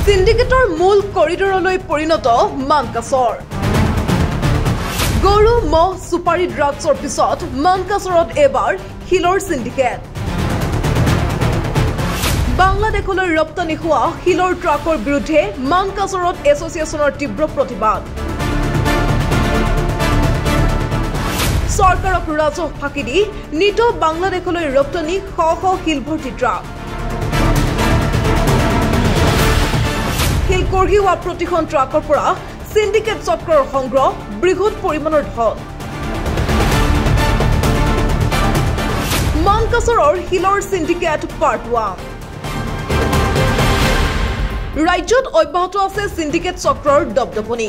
সিন্ডিকেটৰ মূল কৰিডৰলৈ পৰিণত মানকাছৰ গৰু মহ সুপাৰী ড্ৰাগছৰ পিছত মানকাছৰত এবাৰ শিলৰ সিন্ডিকেট বাংলাদেশলৈ ৰপ্তানি হোৱা শিলৰ ট্ৰাকৰ বিৰুদ্ধে মানকাছৰত এছ'চিয়েশ্যনৰ তীব্ৰ প্ৰতিবাদ চৰকাৰক ৰাজহ ফাঁকি দি নিত বাংলাদেশলৈ ৰপ্তানি শ শ শিলভৰ্তি ট্ৰাক শিল কঢ়িওৱা প্ৰতিখন ট্ৰাকৰ পৰা সিন্ডিকেট চক্ৰৰ সংগ্ৰহ বৃহৎ পৰিমাণৰ ধন মানকাছৰৰ শিলৰ সিন্ডিকেট পাৰ্ট 1 ৰাজ্যত অব্যাহত আছে সিন্ডিকেট চক্ৰৰ দপদপনি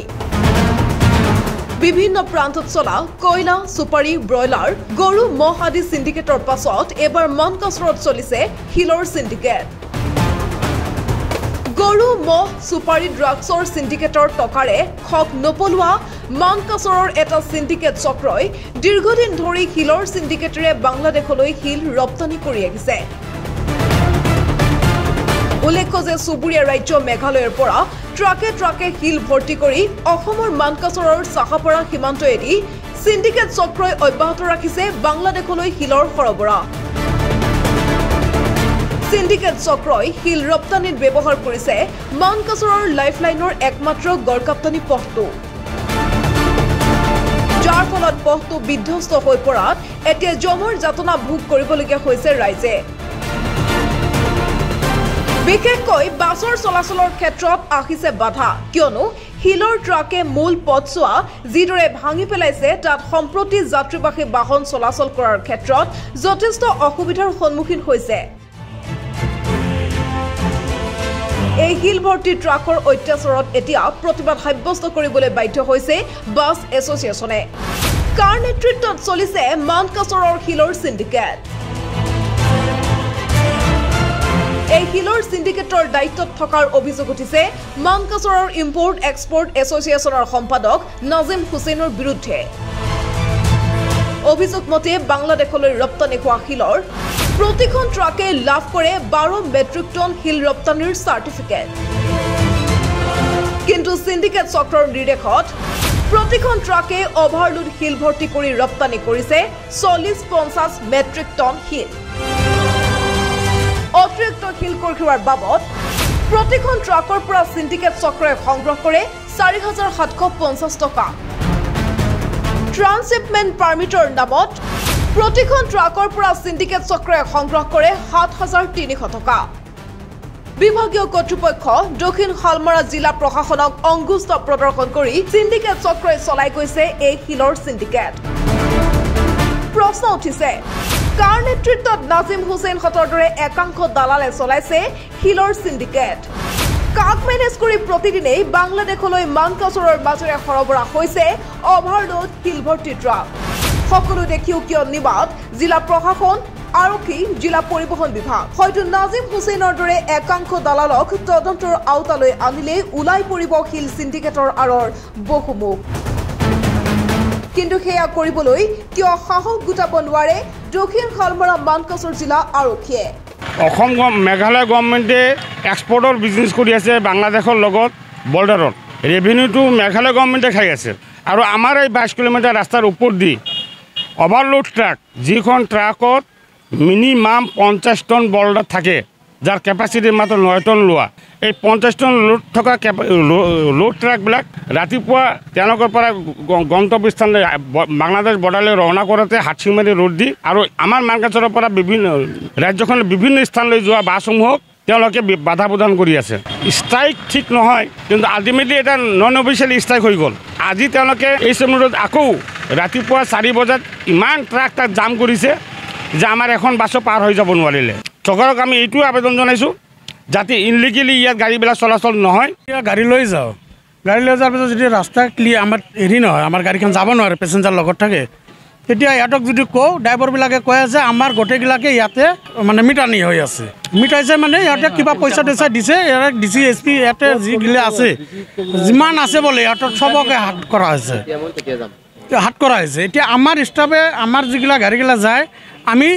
বিভিন্ন প্ৰান্তত চলা কয়লা সুপাৰী ব্ৰইলাৰ গৰু মহ আদি সিন্ডিকেটৰ পাছত এবাৰ মানকাছৰত চলিছে শিলৰ সিন্ডিকেট গৰু মহ সুপাৰী ড্ৰাগছৰ সিন্ডিকেটৰ টকাৰে খক নপলোৱা মানকাছৰৰ এটা সিন্ডিকেট চক্ৰই দীৰ্ঘদিন ধৰি শিলৰ সিন্ডিকেটৰে বাংলাদেশলৈ শিল ৰপ্তানি কৰি আহিছে উল্লেখ্য যে চুবুৰীয়া ৰাজ্য মেঘালয়ৰ পৰা ট্ৰাকে ট্ৰাকে শিল ভৰ্তি কৰি অসমৰ মানকাছৰৰ চাহাপাৰা সীমান্তয়েদি সিন্ডিকেট চক্ৰই অব্যাহত ৰাখিছে বাংলাদেশলৈ শিলৰ সৰবৰাহ সিন্ডিকেট চক্ৰই শিল ৰপ্তানিত ব্যৱহাৰ কৰিছে মানকাছৰৰ লাইফলাইনৰ একমাত্ৰ গড়কাপ্তানি পথটো যাৰ ফলত পথটো বিধ্বস্ত হৈ পৰাত এতিয়া জমৰ যাতনা ভোগ কৰিবলগীয়া হৈছে ৰাইজে বিশেষকৈ বাছৰ চলাচলৰ ক্ষেত্ৰত আহিছে বাধা কিয়নো শিলৰ ট্ৰাকে মূল পথছোৱা যিদৰে ভাঙি পেলাইছে তাত সম্প্ৰতি যাত্ৰীবাহী বাহন চলাচল কৰাৰ ক্ষেত্ৰত যথেষ্ট অসুবিধাৰ সন্মুখীন হৈছে এই শিলভৰ্তি ট্ৰাকৰ অত্যাচাৰত এতিয়া প্ৰতিবাদ সাব্যস্ত কৰিবলৈ বাধ্য হৈছে বাছ এছ'চিয়েশ্যনে কাৰ নেতৃত্বত চলিছে মানকাছৰৰ শিলৰ সিন্ডিকেট এই শিলৰ সিন্ডিকেটৰ দায়িত্বত থকাৰ অভিযোগ উঠিছে মানকাছৰৰ ইম্পৰ্ট এক্সপৰ্ট এছ'চিয়েশ্যনৰ সম্পাদক নাজিম হুছেইনৰ বিৰুদ্ধে অভিযোগ মতে বাংলাদেশলৈ ৰপ্তানি হোৱা শিলৰ প্ৰতিখন ট্ৰাকে লাভ কৰে 12 মেট্ৰিক টন শিল ৰপ্তানিৰ চাৰ্টিফিকেট কিন্তু সিন্ডিকেট চক্ৰৰ নিৰ্দেশত প্ৰতিখন ট্ৰাকে অভাৰলোড শিল ভৰ্তি কৰি ৰপ্তানি কৰিছে 40-50 মেট্ৰিক টন শিল অতিৰিক্ত শিল কঢ়িওৱাৰ বাবদ প্ৰতিখন ট্ৰাকৰ পৰা সিন্ডিকেট চক্ৰই সংগ্ৰহ কৰে 4750 টকা ট্ৰান্সশিপমেণ্ট পাৰ্মিটৰ নামত প্ৰতিখন ট্ৰাকৰ পৰা সিন্ডিকেট চক্ৰই সংগ্ৰহ কৰে 7300 টকা বিভাগীয় কৰ্তৃপক্ষ দক্ষিণ শালমাৰা জিলা প্ৰশাসনক অংগুষ্ঠ প্ৰদৰ্শন কৰি সিন্ডিকেট চক্ৰই চলাই গৈছে এই শিলৰ সিন্ডিকেট প্ৰশ্ন উঠিছে কাৰ নেতৃত্বত নাজিম হুছেইন হতৰ দৰে একাংশ দালালে চলাইছে শিলৰ সিন্ডিকেট কাক মেনেজ কৰি প্ৰতিদিনে বাংলাদেশলৈ মানকাছৰৰ মাজেৰে সৰবৰাহ হৈছে অভাৰলোড শিলভৰ্তি ট্ৰাক সকলো দেখিও কিয় নিবাদ জিলা প্ৰশাসন আৰক্ষী জিলা পৰিবহণ বিভাগ হয়তো নাজিম হুছেইনৰ দৰে একাংশ দালালক তদন্তৰ আওতালৈ আনিলে ওলাই পৰিব শিল সিন্ডিকেটৰ আঁৰৰ বহুমুখ কিন্তু সেয়া কৰিবলৈ কিয় সাহস গোটাব নোৱাৰে দক্ষিণ শালমাৰা মানকাছৰ জিলা আৰক্ষীয়ে অসম মেঘালয় গভৰ্ণমেণ্টে এক্সপৰ্টৰ বিজনেছ কৰি আছে বাংলাদেশৰ লগত বৰ্ডাৰত ৰেভিনিউটো মেঘালয় গভৰ্ণমেণ্টে খাই আছে আৰু আমাৰ এই 22 কিলোমিটাৰ ৰাস্তাৰ ওপৰ দি অভাৰলোড ট্ৰাক যিখন ট্ৰাকত মিনিমাম 50 টন বৰ্ডাৰ থাকে যাৰ কেপাচিটি মাত্ৰ 9 টন লোৱা এই 50 টন লোড থকা লোড ট্ৰাকবিলাক ৰাতিপুৱা তেওঁলোকৰ পৰা গন্তব্যস্থানলৈ বাংলাদেশ বৰ্ডাৰলৈ ৰওনা কৰোঁতে হাতচিংমাৰী ৰোড দি আৰু আমাৰ মানকাছৰৰ পৰা বিভিন্ন ৰাজ্যখনৰ বিভিন্ন স্থানলৈ যোৱা বাছসমূহক তেওঁলোকে বাধা প্ৰদান কৰি আছে ষ্ট্ৰাইক ঠিক নহয় কিন্তু আল্টিমেটলি এটা নন অফিচিয়েল ষ্ট্ৰাইক হৈ গ'ল আজি তেওঁলোকে এই সময়ত আকৌ ৰাতিপুৱা 4 বজাত ইমান ট্ৰাক তাত জাম কৰিছে যে আমাৰ এখন বাছো পাৰ হৈ যাব নোৱাৰিলে চৰকাৰক আমি এইটো আবেদন জনাইছোঁ যাতে ইনলিগেলি ইয়াত গাড়ীবিলাক চলাচল নহয় গাড়ী লৈ যাওঁ গাড়ী লৈ যোৱাৰ পিছত যদি ৰাস্তা ক্লিয়াৰ আমাৰ হেৰি নহয় আমাৰ গাড়ীখন যাব নোৱাৰে পেচেঞ্জাৰ লগত থাকে তেতিয়া ইহঁতক যদি কওঁ ড্ৰাইভাৰবিলাকে কৈ আছে আমাৰ গোটেইবিলাকে ইয়াতে মানে মিটানি হৈ আছে মিটাইছে মানে ইহঁতে কিবা পইচা টইচা দিছে ইয়াত DC SP ইয়াতে যিগিলা আছে যিমান আছে বোলে ইহঁতক চবকে হাত কৰা হৈছে এতিয়া আমাৰ ষ্টাফে আমাৰ যিগিলা গাড়ীগিলা যায় আমি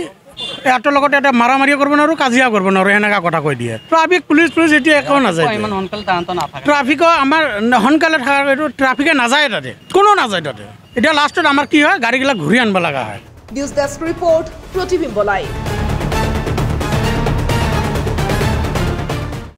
ইহঁতৰ লগত এটা মাৰামাৰিও কৰিব নোৱাৰোঁ, কাজিয়া কৰিব নোৱাৰোঁ, সেনেকুৱা কথা কৈ দিয়ে। ট্ৰাফিক পুলিচ এতিয়া একো নাযায়। ট্ৰাফিকৰ আমাৰ সোনকালে থকা এইটো ট্ৰাফিকে নাযায় তাতে, কোনো নাযায় তাতে। এতিয়া লাষ্টত আমাৰ কি হয়, গাড়ীবিলাক ঘূৰি আনিব লগা হয়। নিউজ ডেস্ক ৰিপৰ্ট, প্ৰতিবিম্ব লাইভ।